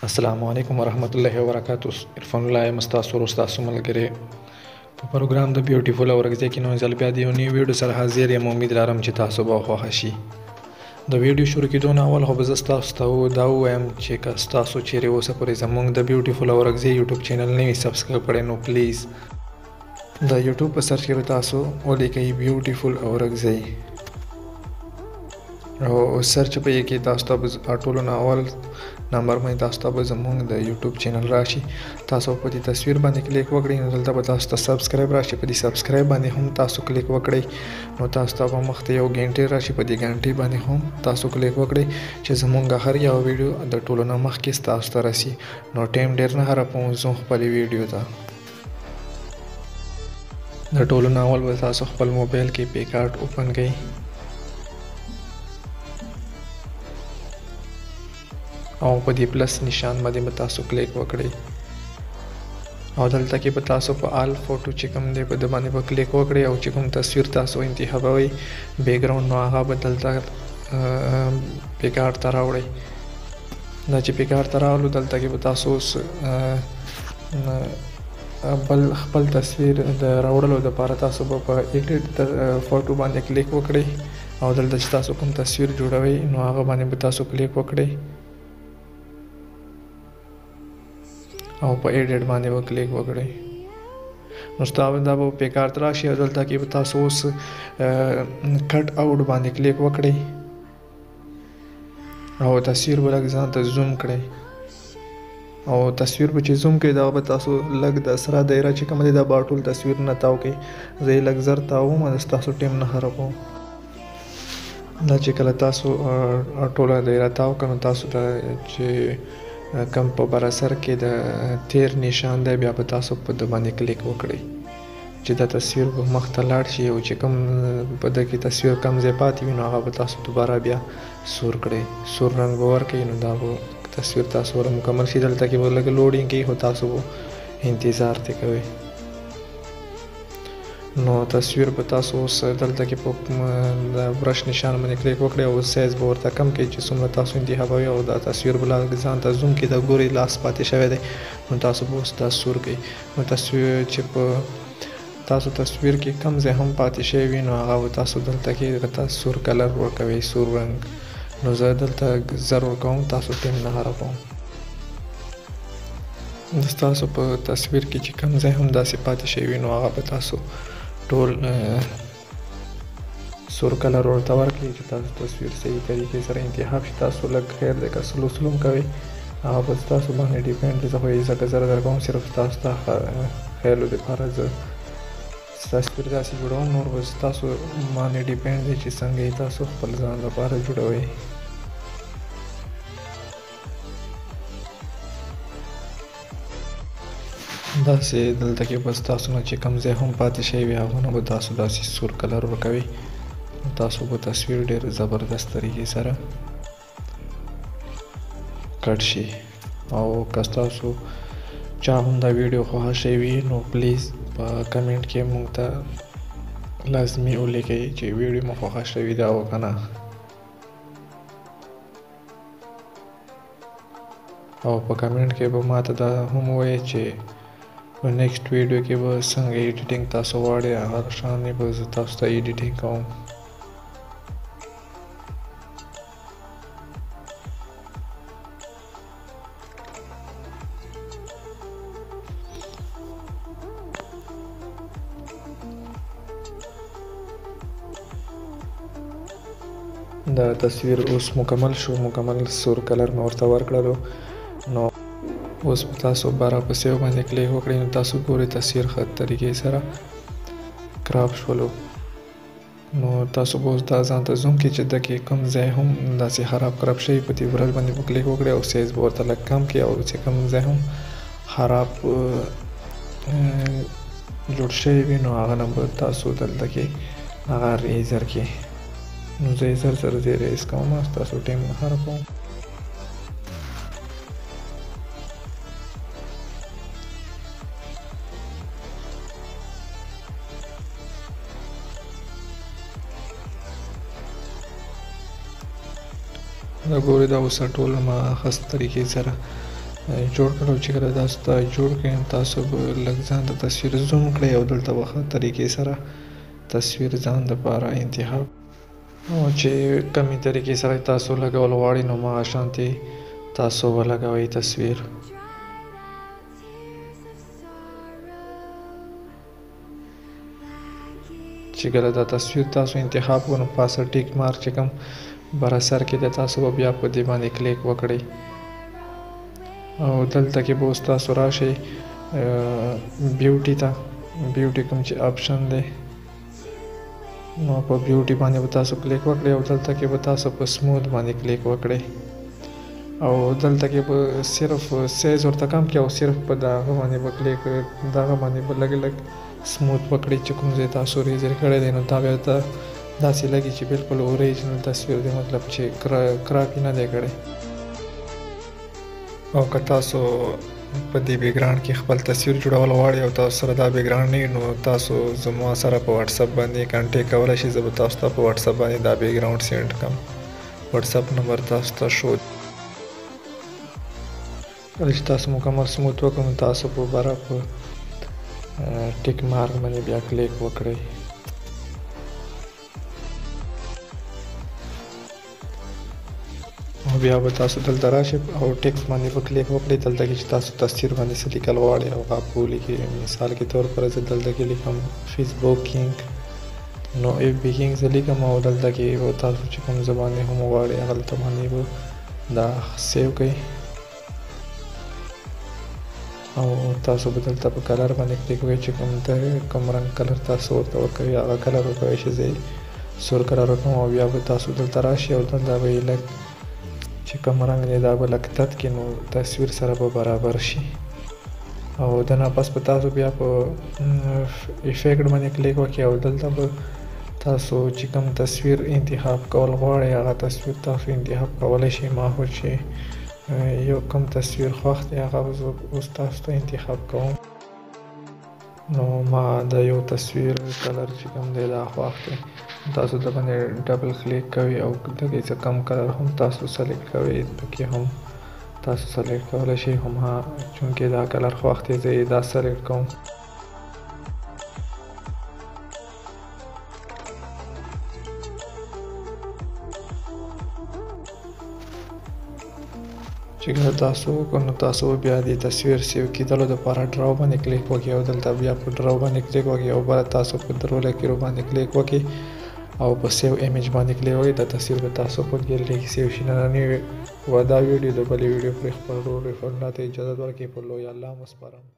السلام علیکم ورحمت الله وبرکاتہ. عرفان الله یم ستاسو ورور ستاسو ملګری په پروګرام د بیوټیفول اورګزۍ کې نوې ځل بیا د یو نوي ویډیو سره حاضر یم. امید لرم چې تاسو به خوښ شي. د ویډیو شروع کېدو نه اول خو به زه ستاسو ته دا ووایم چې که ستاسو چیرې اوسه پورې زموږ د بیوټیفول اورګزۍ یوټیوب چینل نه وي سبسکرایب کړی نو پلیز د یوټیوب په سرچ کې به تاسو ولیکئ بیوټیفول اورګزۍ او سرچ په یې کې تاسو ته ټولو نه اول نمبر باندې تاسو ته به زموږ د یوټیوب چینل راشي. تاسو په دې تصویر باندې کلیک وکړئ نو دلته به تاسو ته سبسکرایب راشي. په دې سبسکرایب باندې هم تاسو کلیک وکړئ نو تاسو ته به مخته یو غنټې راشي. په دې غنټې باندې هم تاسو کلیک وکړئ چې زموږ هر یو ویډیو د ټولو نه مخکې تاسو ته رسي. نو ټایم ډېر نه خرابوم، ځو خپلې ویډیو ته. د ټولو نه اول به تاسو خپل موبایل کې پی کارت اوپن کړئ او په دې پلس نشان باندې به تاسو کلیک وکړئ او دلته کې به تاسو په آل فوټو چې کوم دی په د باندې به کلیک وکړئ او چې کوم تصویر تاسو انتخابوئ بیکګراوند نو هغه به دلته پی کارت ته راوړئ. دا چې پی کارت ته راولو دلته کې به تاسو بل خپل تصویر د راوړلو دپاره تاسو به په ایډیټ فوټو باندې کلیک وکړئ او دلته چې تاسو کوم تصویر جوړوئ نو هغه باندې به تاسو کلیک وکړئ او په ایډیټ باندې به کلیک وکړئ نو ستاسو دا به پی کارت راشي او دلته کې به تاسو اوس کټ آوټ باندې کلیک وکړئ او تصویر به لږ ځان ته زوم کړئ او تصویر به چې زوم کړئ دا به تاسو لږ د سره دایره چې کومه دی دا به ټول تصویر نه تاو کړئ. زه یې لږ زر تاوم او ستاسو ټیم نه خرابوم. دا چې کله تاسو ټوله دایره تاو کړئ نو تاسو ته چې کم په بر اثر کې د تیر نشان دی بیا به تاسو په د باندې کلیک وکړئ چې دا تصویر به مخ ته لاړ شي او چې کوم په د کې تصویر کم ځای پاتې وي نو هغه به تاسو دوباره بیا سور کړئ، سور رنګ به ورکړئ نو دا به تصویر تاسو ور مکمل شي. دلته کې به لږ لوډینګ کوي خو تاسو به انتظار ته کوئ نو تصویر به تاسو اوس دلته کې په د برش نشان باندې کلیک وکړئ او سایز به ورته کم کړئ چې څومره تاسو انتخابوئ او دا تصویر به ځان ته زوم کړئ. د ګورئ لاس پاتې شوی دی نو تاسو به اوس دا سور کړئ نو تصویر چې په تاسو تصویر کې کم ځای هم پاتې شوی وي نو هغه به تاسو دلته کې تاسو سور کلر ورکوئ، سور رنګ. نو زه دلته زر ورکوم، تاسو ټیم نه خرابوم. ستاسو په تصویر کې چې کم ځای هم داسې پاتې شوی وي نو هغه به تاسو ټول سور کلر ورته ورکړئ چې تاسو تصویر صحیح طریقې سره انتخاب شي. تاسو لږ خیر دی که سلو سلو هم کوئ هغه به ستاسو باندې ډیپینډ دی. زه خو یې ځکه زر درکوم صرف ستاسو ته خیالو دپاره زه تصویر داسې جوړوم، نور به ستاسو باندې ډیپینډ دی چې څنګه یې تاسو خپل ځان لپاره جوړوئ. داسې دلته کې بس تاسو نه چې کم ځای هم پاتې شوی وي هغونه به تاسو داسې سور کلر ورکوئ تاسو به تصویر ډېر زبردست طریقې سره کټ شي. او که ستاسو چا هم دا ویډیو خوښه شوي نو پلیز په کمنټ کې موږ ته لازمي ولیکئ چې ویډیو مو خوښه شوي ده او که نه، او په کمنټ کې به ماته دا هم ووایئ چې په نیکسټ ویډیو کې به څنګه ایډیټینګ تاسو غواړئ هغه شانې به زه تاسو ته ایډیټینګ کوم. دا تصویر اوس مکمل شو، مکمل سور کلر مې ورته ورکړلو نو اوس تاسو بارا په سیو باندې کلیک وکړئ نو تاسو ګورئ تصویر ښه طریقې سره کراپ شولو. نو تاسو به اوس دا ځان ته زوم کړئ چې دکې کوم ځای هم داسې خراب خراب شوي په دې برش باندې به کلیک وکړئ او سایز به ورته لږ کم کړئ او چې کوم ځای هم خراب جوړ شوی وي نو هغه نه به تاسو دلته کې هغه ریزر کړئ. نو زه یې زر زر زه ریز کوم، ستاسو ټیم نه خرابوم. دا ګورئ دا اوس ټول ما ښه طریقې سره جوړ کړو. چې کله تاسو ته جوړ کړئ تاسو به لږ ځان ته تصویر زوم کړئ او دلته به ښه طریقې سره تصویر ځان دپاره انتخاب او چې کمې طریقې سره تاسو لګول غواړئ نو هماغه شانتې تاسو ولګوئ تصویر. چې کله دا تصویر تاسو انتخاب کړو نو پاسه ټیک مارک چې کوم بر اثر کې دی تاسو به بیا په دې باندې کلیک وکړئ او دلته کې به اوس تاسو راشئ بیوټي ته. بیوټي کوم چې آپشن دی نو په بیوټي باندې به تاسو کلیک وکړئ او دلته کې به تاسو په سموث باندې کلیک وکړئ او دلته کې به صرف سایز ورته کم کړئ او صرف په دغه باندې به کلیک دغه باندې به لږ لږ سموث وکړئ چې کوم ځای تاسو ریزر کړی دی نو دا بیا ته داسې لګي چې بالکل اوریجنل تصویر دی مطلب چې کراپي نه دی کړی. او که تاسو په دې بیکګراوند کې خپل تصویر جوړول غواړئ او تاسو سره دا بیکګراوند نه وي نو تاسو زما سره په واتساپ باندې کانټیکټ کولی شئ. زه به تاسو ته په واتساپ باندې دا بیکګراوند سینډ کړم. واتساپ نمبر تاسو ته شو. کله چې تاسو مکمل سموث وکړئ نو تاسو په بره په ټیک مارک باندې بیا کلیک وکړئ. او بیا به تاسو دلته راشئ او ټیکس باندې به کلیک وکړئ. دلته کې چې تاسو تصویر باندې څه لیکل غواړئ او هغه به ولیکئ. مثال کې طور پر زه دلته کې لیکم فیسبوک کینګ نو ایف بي کینګ زه لیکم او دلته کې به تاسو چې کوم ژبه باندې هم غواړئ هغلته باندې به دا سیو کړئ او تاسو به دلته په کلر باندې کلیک وکړئ چې کوم رنګ کلر تاسو ورته ورکوئ هغه کلر وکوئ چې زه سور کلر وکړم او بیا به تاسو دلته راشئ او دلته به یې لږ چې کوم رنګ دی دا به لږ تت کړي نو تصویر سره به برابر شي او د نه پس به تاسو بیا په افیکټ باندې کلیک وکړئ او دلته به تاسو چې کوم تصویر انتخاب کول غواړئ هغه تصویر تاسو انتخاب کولی شئ. ما خو چې یو کوم تصویر خوښ دی هغه زه اوس تاسو ته انتخاب کوم نو ما د یو تصویر کلر چې کوم دی دا خوښ دی. تاسو د باندې ډبل کلیک کوئ او دغه څه کم کلر هم تاسو سلیکټ کوئ پکې هم تاسو سلیکټ کولی شئ. همها چونکې دا کلر خوښ دی زه یې دا سلیکټ کوم. چې کله تاسو وکړو نو تاسو بیا د تصویر سیو کېدلو دپاره ډراو باندې کلیک وکړئ او دلته بیا په ډراو باندې کلیک وکړئ او بیا تاسو په درو لکیرو باندې کلیک وکړئ او په سیو ایمیج باندې کلیک وکړئ. دا تصویر به تاسو په ګیلري کې سیو شي. نننۍ دا ویډیو د بلې ویډیو پرې خپل ورور ته اجازه ورکړئ. په لوی الله مو سپارم.